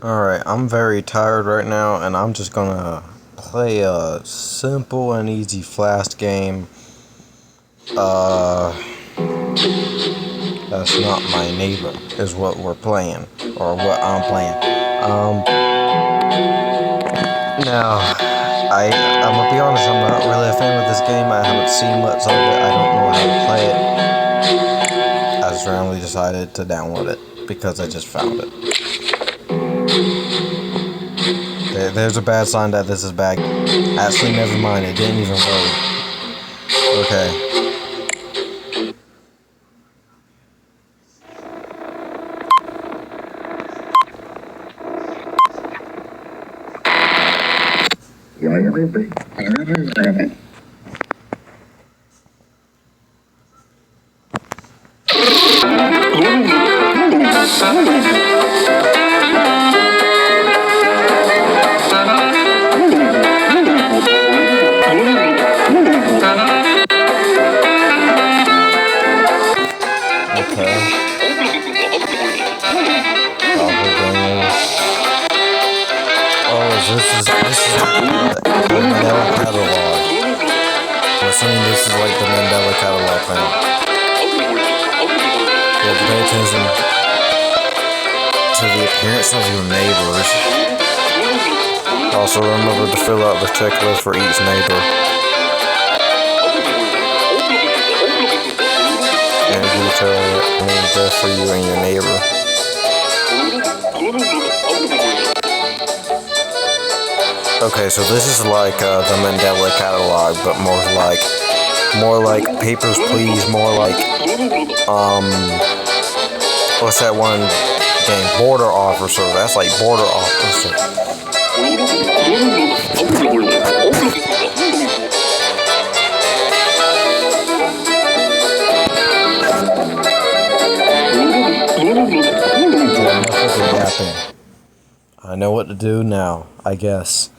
Alright, I'm very tired right now, and I'm just gonna play a simple and easy Flash game. That's not my neighbor, is what we're playing, or what I'm playing. Now, I'm gonna be honest, I'm not really a fan of this game. I haven't seen much of it, I don't know how to play it. I just randomly decided to download it, because I just found it. There's a bad sign that this is bad. Actually, never mind. It didn't even load. Okay. This is the Mandela catalog. I'm assuming this is like the Mandela catalog thing. You have to pay attention to the appearance of your neighbors. Also remember to fill out the checklist for each neighbor. And detail it means best for you and your neighbor. Okay, so this is like the Mandela catalog, but more like Papers, Please, more like what's that one game? Border Officer. That's like Border Officer. I know what to do now, I guess.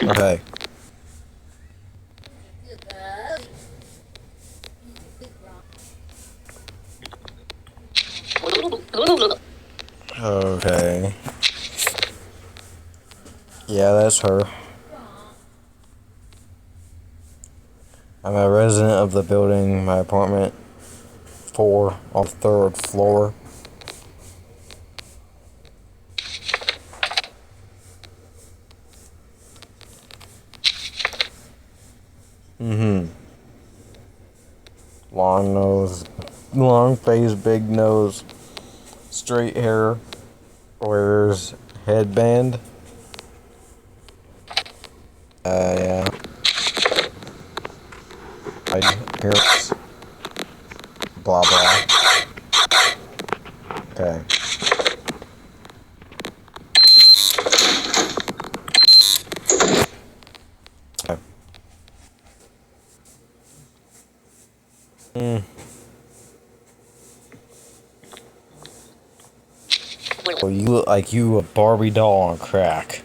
Okay. Okay. Yeah, that's her. I'm a resident of the building, my apartment 4 on the 3rd floor. Long nose, long face, big nose, straight hair, wears headband. Yeah. Appearance. Blah blah. Okay. Well, you look like you a Barbie doll on crack.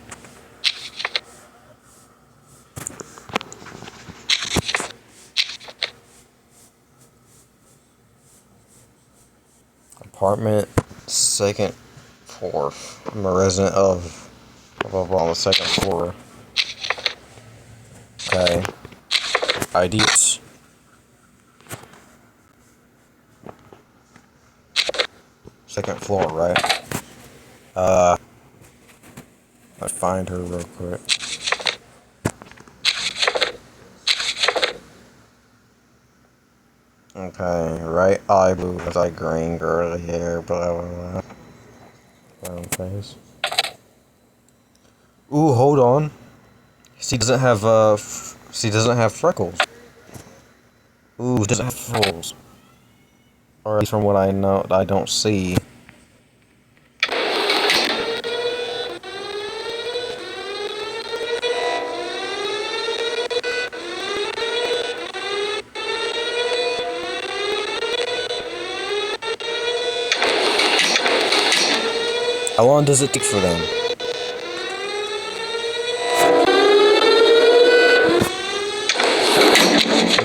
Apartment, 2nd floor. I'm a resident of blah blah blah on the 2nd floor. Okay. IDs. Second floor, right? Let's find her real quick. Okay, right eye blue, left eye green, girly hair, blah blah blah. Brown face. Ooh, hold on. She doesn't have freckles. Ooh, she doesn't have freckles. Or at least from what I know, I don't see. How long does it take for them?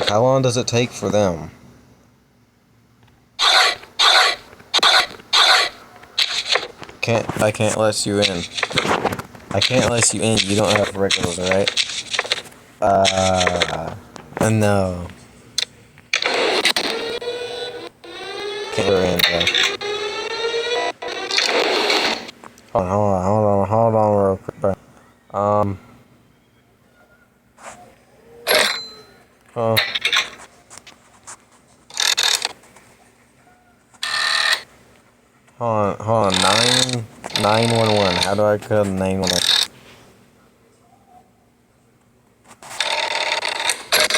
How long does it take for them? I can't let you in. I can't let you in. You don't have regulars, right? No. Can't let her in, bro. Hold on real quick, bro. Huh. Hold on, 911. How do I call 911?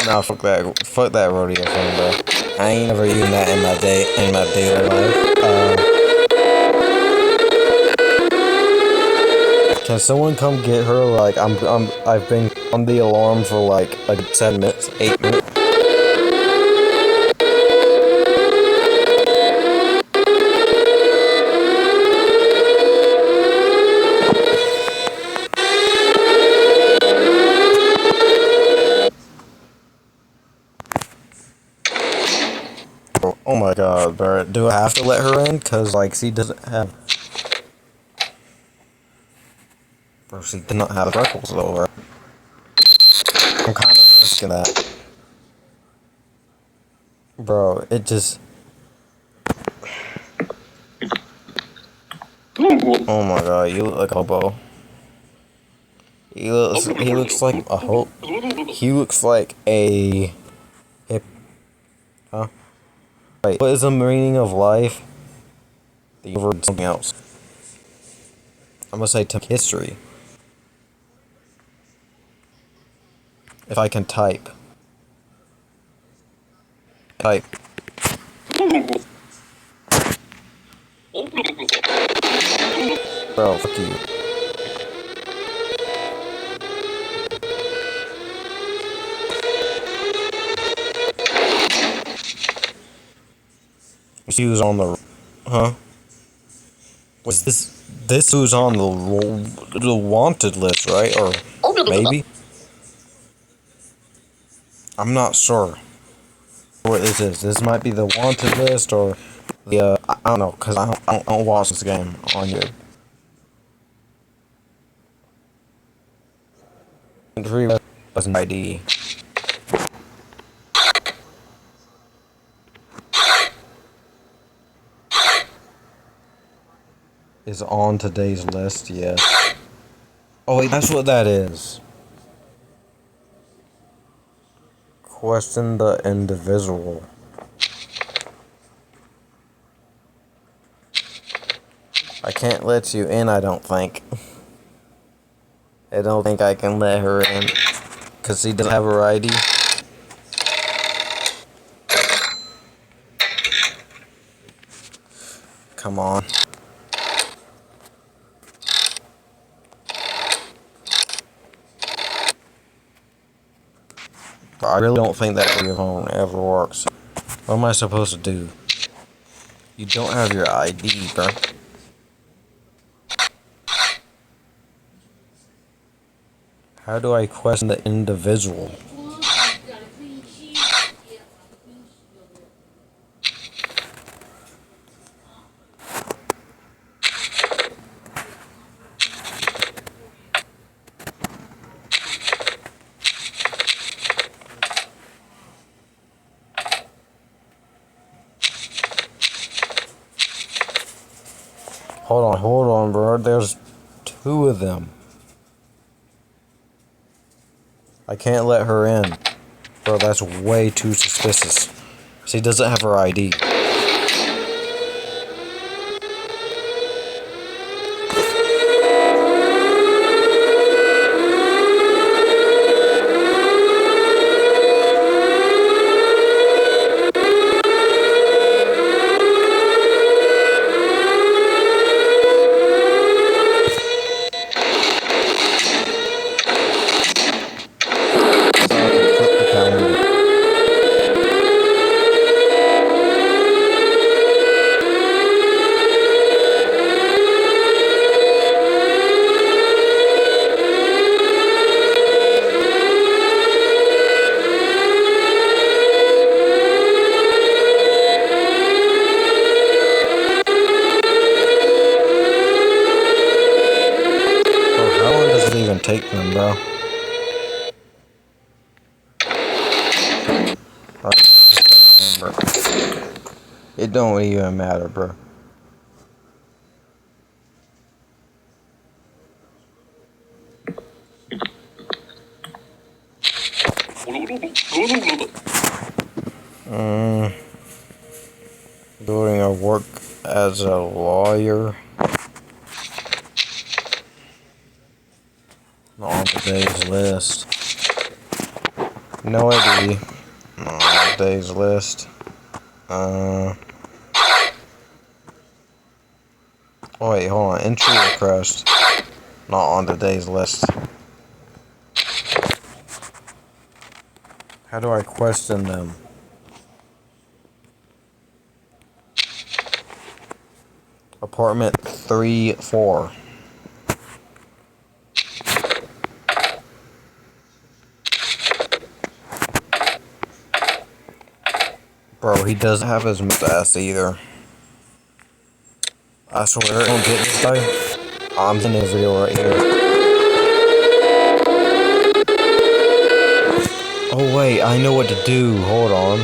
Nah, fuck that rodeo thing, bro. I ain't never using that in my daily life. Can someone come get her? Like, I've been on the alarm for like 7 minutes, 8 minutes. Oh my god, bro. Do I have to let her in? Cause like she doesn't have. Bro, she did not have freckles though, bro. I'm kind of risking that. Bro, it just. Oh my god, you look like a hobo. He looks like a hope. He looks like a hip. Huh? Wait, what is the meaning of life? The word something else. I'm gonna say history. If I can type. Type. Bro, fuck you. She was on the. Huh? Was this who's on the wanted list, right? Or maybe? I'm not sure what this is. This might be the wanted list or the I don't know, cause I don't watch this game on YouTube. Entry wasn't ID. Is on today's list, yes. Oh wait, that's what that is. Question the individual. I can't let you in, I don't think. I don't think I can let her in. Cause she doesn't have her ID. Come on. I really don't think that video phone ever works. What am I supposed to do? You don't have your ID, bro. How do I question the individual? Hold on, bro. There's 2 of them. I can't let her in. Bro, that's way too suspicious. She doesn't have her ID. bro. It don't even matter, bro. Doing a work as a lawyer. On today's list. No idea. On today's list. Oh wait, hold on. Entry request. Not on today's list. How do I question them? Apartment 3-4. Bro, he doesn't have his mustache either. I swear, don't get this guy. I'm in a video right here. Oh wait, I know what to do. Hold on.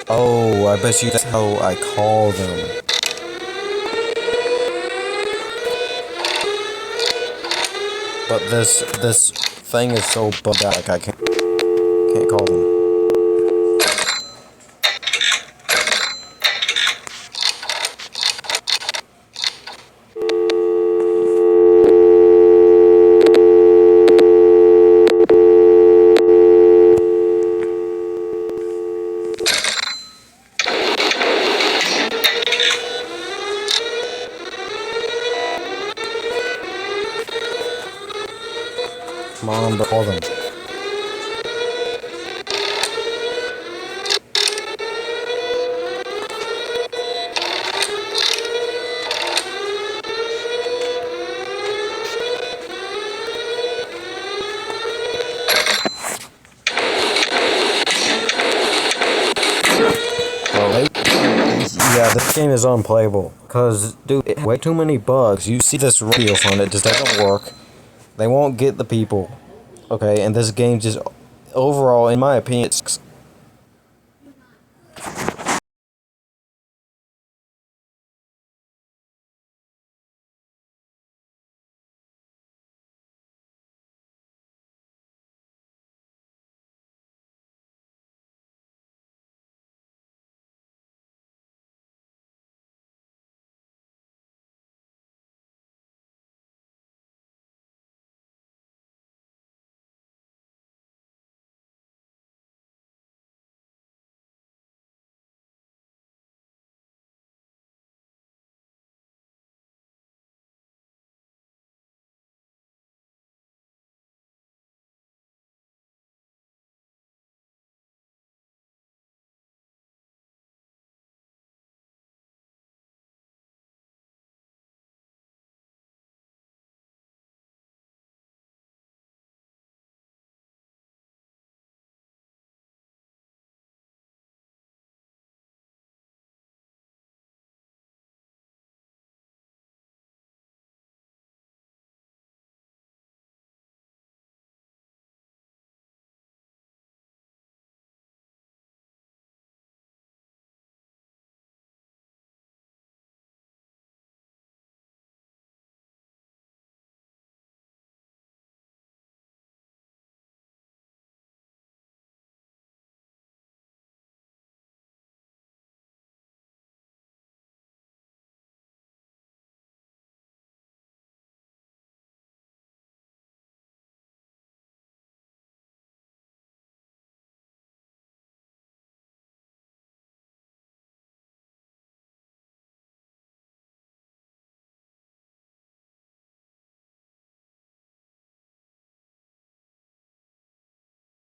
Oh, I bet you that's how I call them. But this thing is so bugged out, like I can't call them. Come on, call them. Yeah, this game is unplayable. Cause, dude, way too many bugs. You see this radio phone, it just doesn't work. They won't get the people. Okay, and this game just, overall, in my opinion, it's